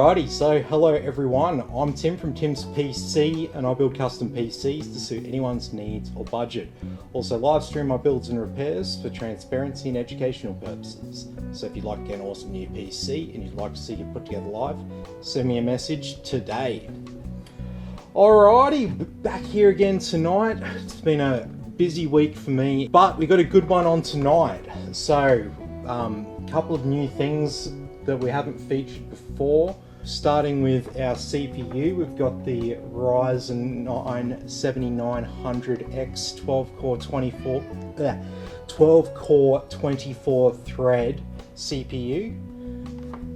Alrighty, so hello everyone, I'm Tim from Tim's PC and I build custom PCs to suit anyone's needs or budget. Also live stream my builds and repairs for transparency and educational purposes. So if you'd like to get an awesome new PC and you'd like to see it put together live, send me a message today. Alrighty, back here again tonight. It's been a busy week for me, but we got a good one on tonight. So, a couple of new things that we haven't featured before. Starting with our CPU, we've got the Ryzen 9 7900X 12 core 24 thread CPU.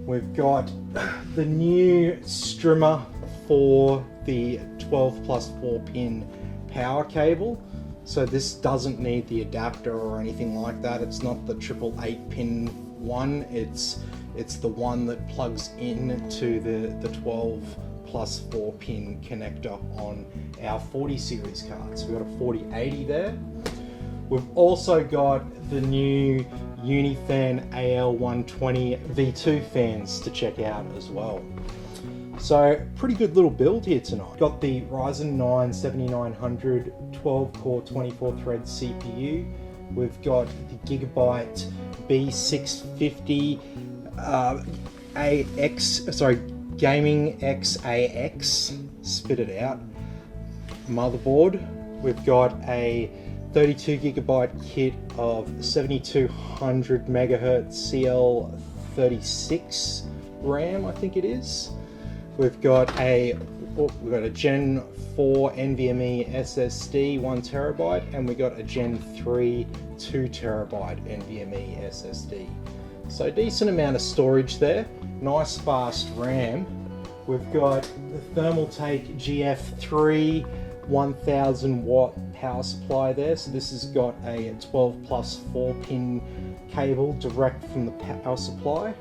We've got the new Strimer for the 12 plus 4 pin power cable. So this doesn't need the adapter or anything like that. It's not the 888 pin one. It's the one that plugs into the 12 plus 4 pin connector on our 40 series cards. We've got a 4080 there. We've also got the new Unifan AL120 V2 fans to check out as well. So pretty good little build here tonight. Got the Ryzen 9 7900 12 core 24 thread CPU. We've got the Gigabyte B650 Gaming XAX, spit it out, motherboard. We've got a 32 gigabyte kit of 7200 megahertz CL36 RAM, I think it is. We've got a Gen 4 NVMe SSD 1 terabyte, and we got a Gen 3 2 terabyte NVMe SSD. So decent amount of storage there, nice fast RAM. We've got the Thermaltake GF3 1000 watt power supply there. So this has got a 12 plus 4 pin cable direct from the power supply.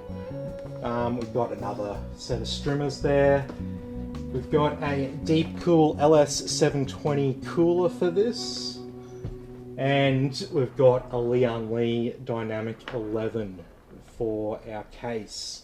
We've got another set of streamers there. We've got a Deepcool LS720 cooler for this. And we've got a Lian Li Dynamic 11 for our case.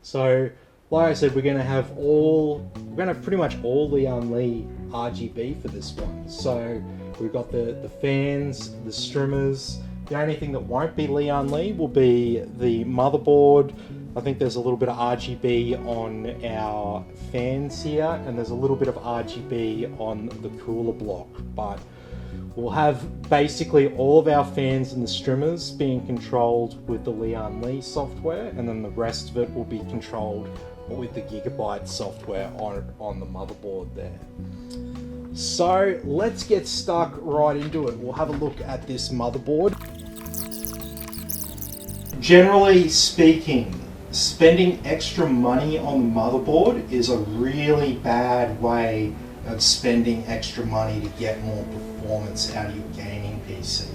So like I said, we're going to have pretty much all Lian Li RGB for this one. So we've got the fans, the streamers. The only thing that won't be Lian Li will be the motherboard. I think there's a little bit of RGB on our fans here, and there's a little bit of RGB on the cooler block, but we'll have basically all of our fans and the streamers being controlled with the Lian Li software, and then the rest of it will be controlled with the Gigabyte software on the motherboard there. So let's get stuck right into it. We'll have a look at this motherboard. Generally speaking, spending extra money on the motherboard is a really bad way of spending extra money to get more performance out of your gaming PC.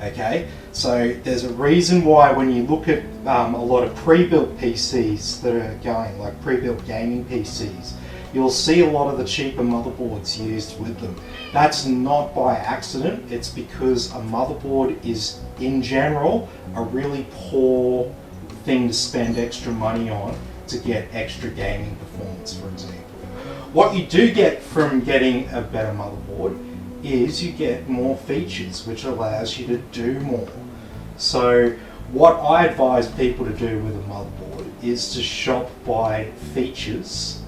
Okay, so there's a reason why when you look at a lot of pre-built PCs that are going, like pre-built gaming PCs, you'll see a lot of the cheaper motherboards used with them. That's not by accident. It's because a motherboard is, in general, a really poor thing to spend extra money on to get extra gaming performance, for example. What you do get from getting a better motherboard is you get more features, which allows you to do more. So what I advise people to do with a motherboard is to shop by features,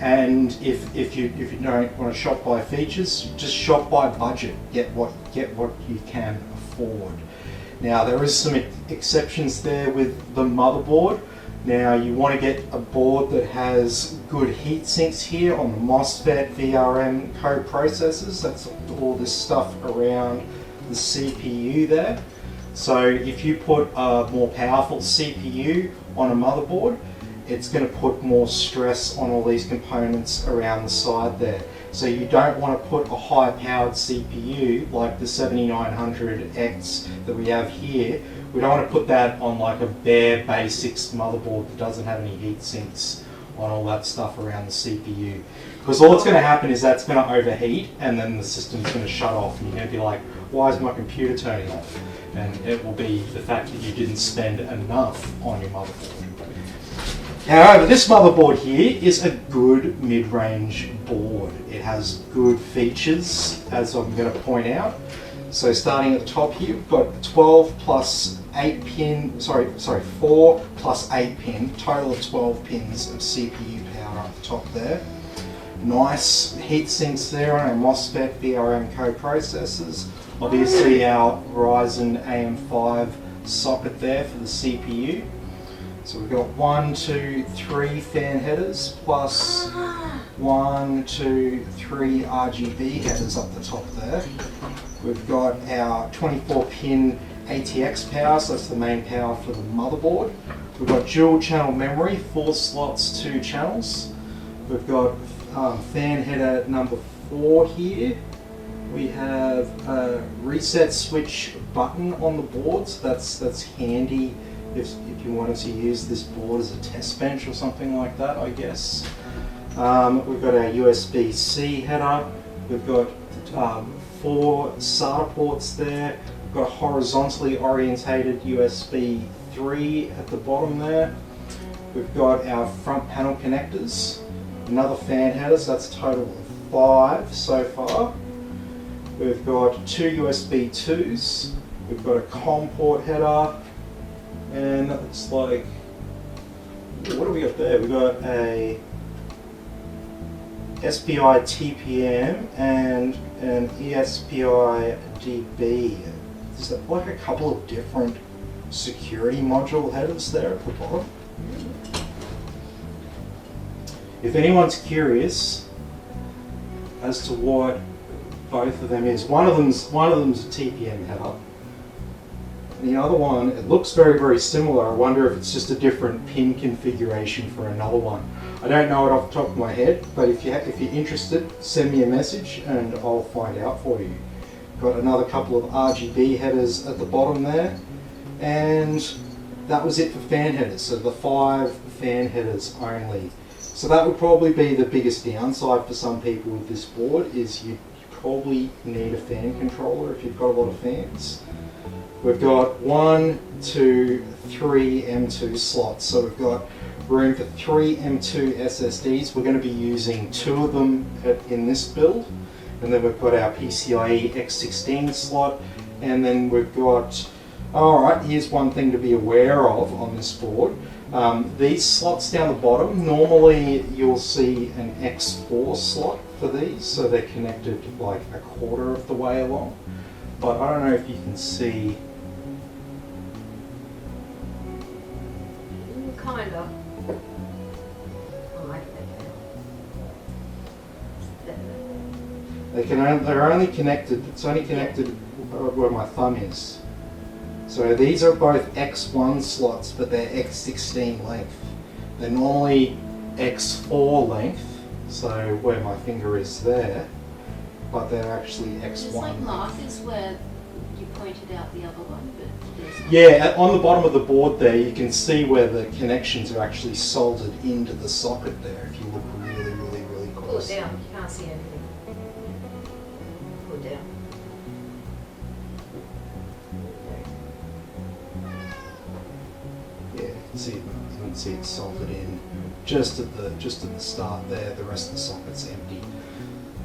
and if you don't want to shop by features, just shop by budget. Get what you can afford. Now there is some exceptions there with the motherboard. Now you want to get a board that has good heat sinks here on the MOSFET VRM co-processors. That's all this stuff around the CPU there. So if you put a more powerful CPU on a motherboard, it's going to put more stress on all these components around the side there. So you don't want to put a high powered CPU like the 7900X that we have here. We don't want to put that on like a bare basics motherboard that doesn't have any heat sinks on all that stuff around the CPU. Because all that's going to happen is that's going to overheat, and then the system's going to shut off, and you're going to be like, why is my computer turning off? And it will be the fact that you didn't spend enough on your motherboard. However, this motherboard here is a good mid-range board. It has good features, as I'm going to point out. So starting at the top here, we've got 12 plus 8 pin, 4 plus 8 pin, total of 12 pins of CPU power up the top there. Nice heat sinks there on our MOSFET VRM co-processors. Obviously our Ryzen AM5 socket there for the CPU. So we've got 1, 2, 3 fan headers plus 1, 2, 3 RGB headers up the top there. We've got our 24 pin ATX power, so that's the main power for the motherboard. We've got dual channel memory, 4 slots, 2 channels. We've got fan header number 4 here. We have a reset switch button on the board, so that's handy if you wanted to use this board as a test bench or something like that, I guess. We've got our USB-C header. We've got 4 SATA ports there. We've got a horizontally orientated USB 3 at the bottom there. We've got our front panel connectors, another fan header, so that's a total of 5 so far. We've got 2 USB 2s, we've got a COM port header, and that looks like, what do we got there? We've got a SPI TPM and an ESPI DB. There's like a couple of different security module headers there at the bottom. If anyone's curious as to what both of them is, one of them's a TPM header. The other one, it looks very, very similar. I wonder if it's just a different pin configuration for another one. I don't know it off the top of my head, but if you're interested, send me a message and I'll find out for you. Got another couple of RGB headers at the bottom there, and that was it for fan headers. So the 5 fan headers only. So that would probably be the biggest downside for some people with this board, is you probably need a fan controller if you've got a lot of fans. We've got 1, 2, 3 M2 slots, so we've got room for 3 M2 SSDs. We're going to be using 2 of them in this build, and then we've got our PCIe X16 slot, and then we've got, alright, here's one thing to be aware of on this board. These slots down the bottom, normally you'll see an X4 slot for these, so they're connected like a quarter of the way along, but I don't know if you can see. Kind of. They're only connected, it's only connected where my thumb is. So these are both X1 slots, but they're X16 length. They're normally X4 length, so where my finger is there, but they're actually X1. There's like markers where you pointed out the other one, but there's... Yeah, on the bottom of the board there, you can see where the connections are actually soldered into the socket there, if you look really, really, really close. Pull it down, you can't see anything. Pull it down. Yeah, you can see it's soldered in just at the start there. The rest of the socket's empty.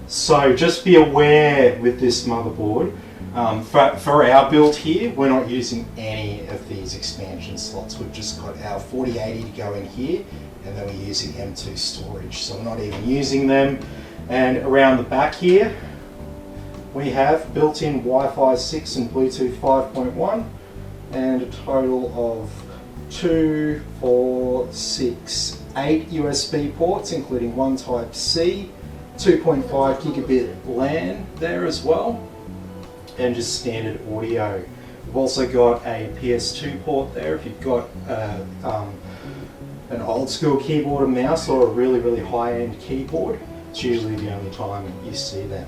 So just be aware with this motherboard. For our build here, we're not using any of these expansion slots. We've just got our 4080 to go in here, and then we're using M2 storage. So we're not even using them. And around the back here, we have built-in Wi-Fi 6 and Bluetooth 5.1, and a total of 2, 4, 6, 8 USB ports, including 1 Type-C, 2.5 gigabit LAN there as well, and just standard audio. We've also got a PS2 port there if you've got an old school keyboard and mouse, or a really, really high-end keyboard. It's usually the only time you see them.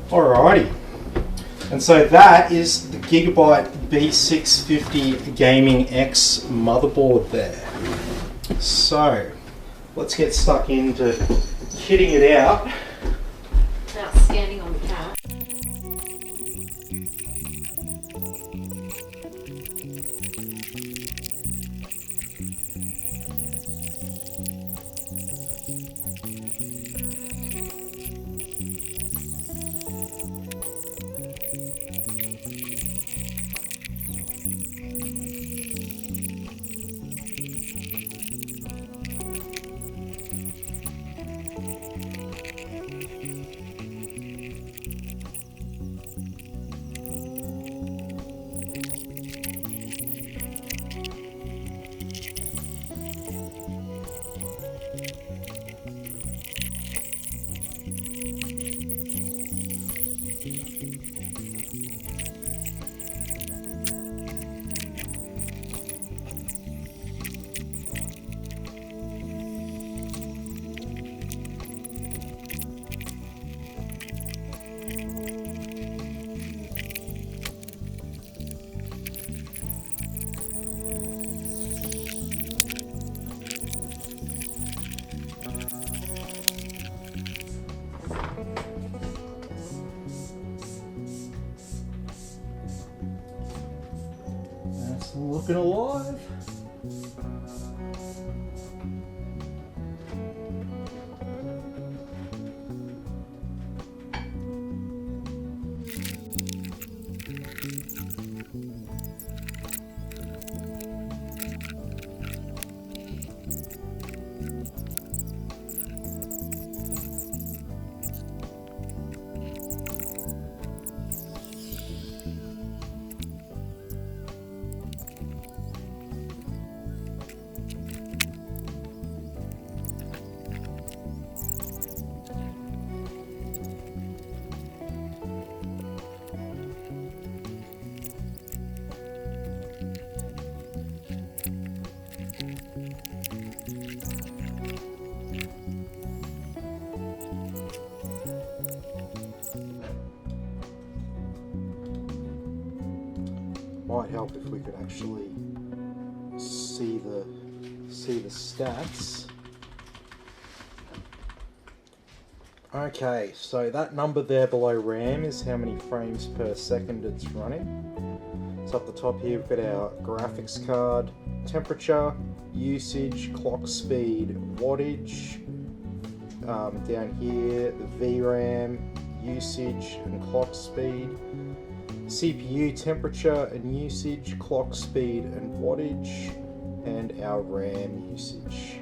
Alrighty. And so that is the Gigabyte B650 Gaming X motherboard there. So let's get stuck into kitting it out. Now standing on the couch. been alive. Might help if we could actually see the stats. Okay, so that number there below RAM is how many frames per second it's running. So up the top here we've got our graphics card, temperature, usage, clock speed, wattage. Down here the VRAM, usage and clock speed. CPU temperature and usage, clock speed and wattage, and our RAM usage.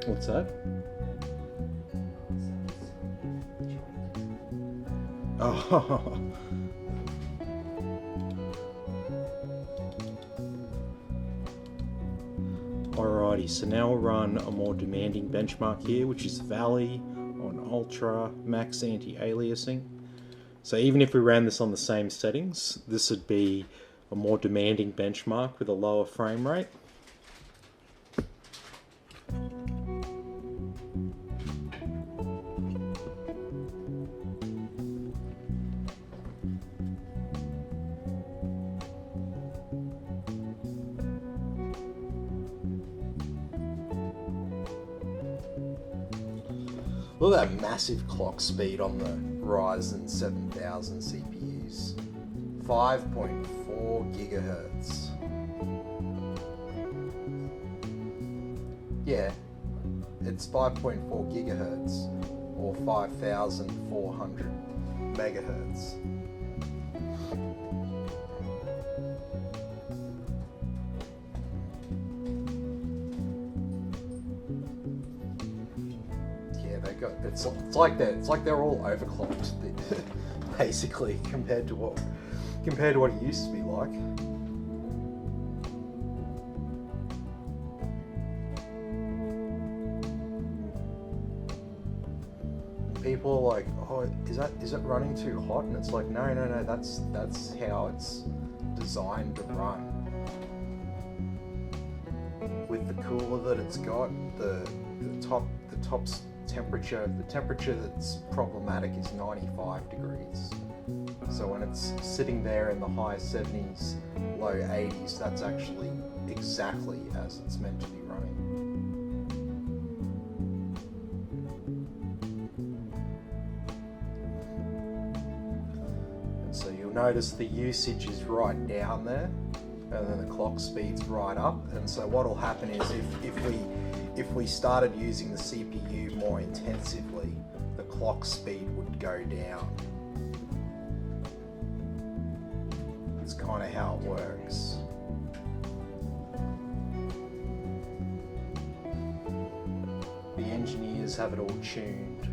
What's that? Oh. Alrighty, so now we'll run a more demanding benchmark here, which is Valley on Ultra Max Anti-Aliasing. So even if we ran this on the same settings, this would be a more demanding benchmark with a lower frame rate. Look at that massive clock speed on the Ryzen 7000 CPUs. 5.4 gigahertz. Yeah, it's 5.4 gigahertz or 5,400 megahertz. It's like they're all overclocked, basically, compared to what it used to be like. People are like, oh, is it running too hot? And it's like, no, that's how it's designed to run. With the cooler that it's got, the top's temperature, the temperature that's problematic is 95 degrees. So when it's sitting there in the high 70s, low 80s, that's actually exactly as it's meant to be running. And so you'll notice the usage is right down there, and then the clock speed's right up. And so what'll happen is if we started using the CPU more intensively, the clock speed would go down. It's kind of how it works. The engineers have it all tuned.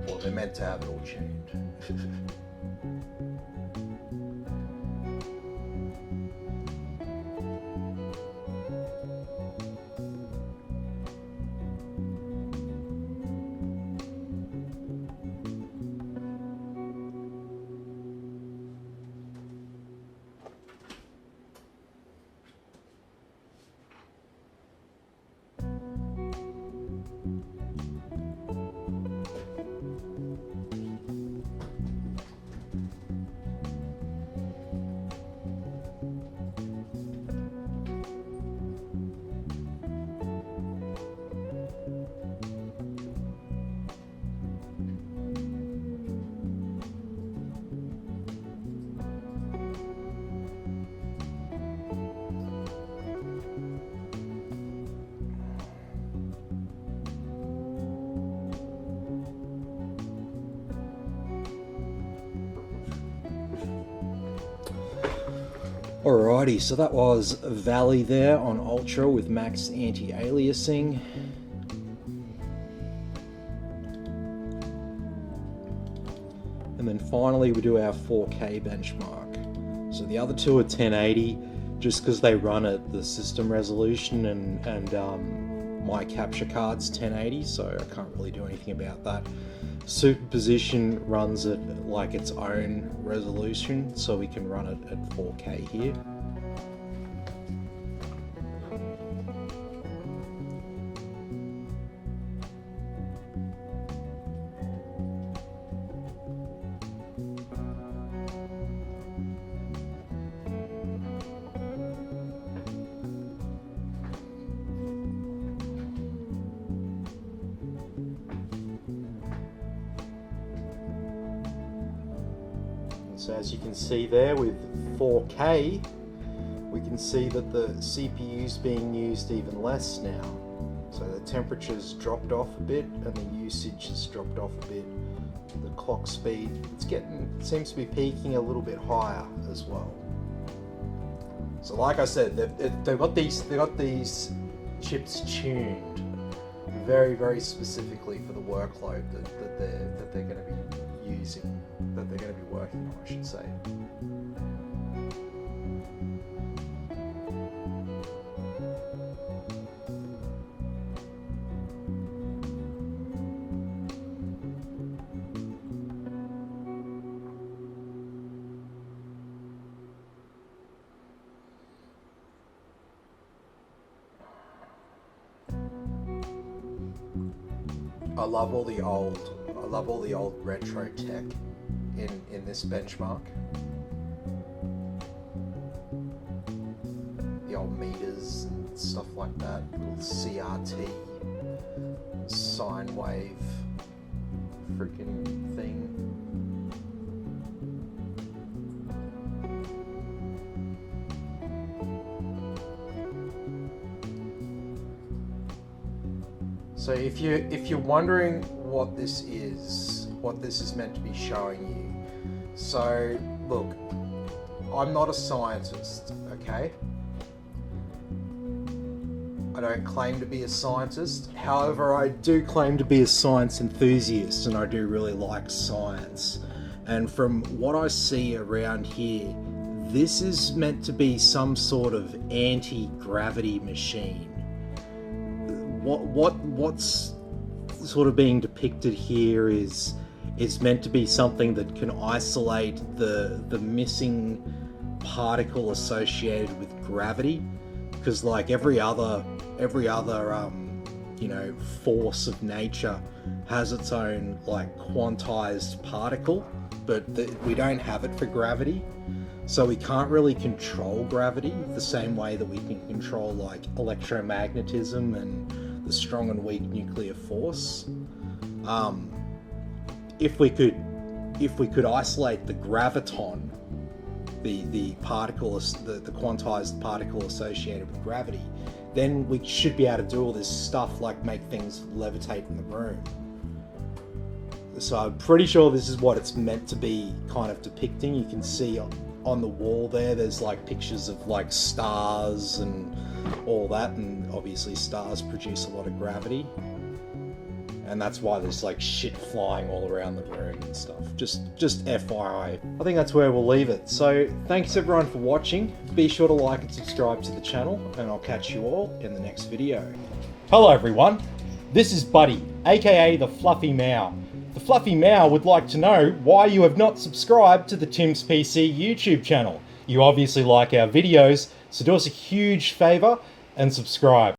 Well, they're meant to have it all tuned. Alrighty, so that was Valley there on Ultra with max anti-aliasing. And then finally we do our 4K benchmark. So the other two are 1080, just because they run at the system resolution, and my capture card's 1080, so I can't really do anything about that. Superposition runs at like its own resolution, so we can run it at 4K here. So as you can see there with 4K, we can see that the CPU is being used even less now. So the temperature's dropped off a bit and the usage has dropped off a bit. The clock speed, seems to be peaking a little bit higher as well. So like I said, they've got these chips tuned. very, very specifically for the workload that they're going to be using, that they're going to be working on, I should say. I love all the old retro tech in this benchmark. The old meters and stuff like that, little CRT, sine wave, freaking thing. So if you're wondering what this is meant to be showing you, so look, I'm not a scientist, okay? I don't claim to be a scientist. However, I do claim to be a science enthusiast, and I do really like science. And from what I see around here, this is meant to be some sort of anti-gravity machine. What's sort of being depicted here is meant to be something that can isolate the missing particle associated with gravity, because like every other you know, force of nature has its own like quantized particle, but we don't have it for gravity. So we can't really control gravity the same way that we can control like electromagnetism and the strong and weak nuclear force. If we could isolate the graviton, the particle, the quantized particle associated with gravity, then we should be able to do all this stuff like make things levitate in the room. So I'm pretty sure this is what it's meant to be kind of depicting. You can see on the wall there's like pictures of like stars and all that, and obviously stars produce a lot of gravity, and that's why there's like shit flying all around the room and stuff. Just FYI. I think that's where we'll leave it. So thanks everyone for watching. Be sure to like and subscribe to the channel, and I'll catch you all in the next video. Hello everyone, this is Buddy, aka the Fluffy Meow. The Fluffy Meow would like to know why you have not subscribed to the Tim's PC YouTube channel. You obviously like our videos, so do us a huge favour and subscribe.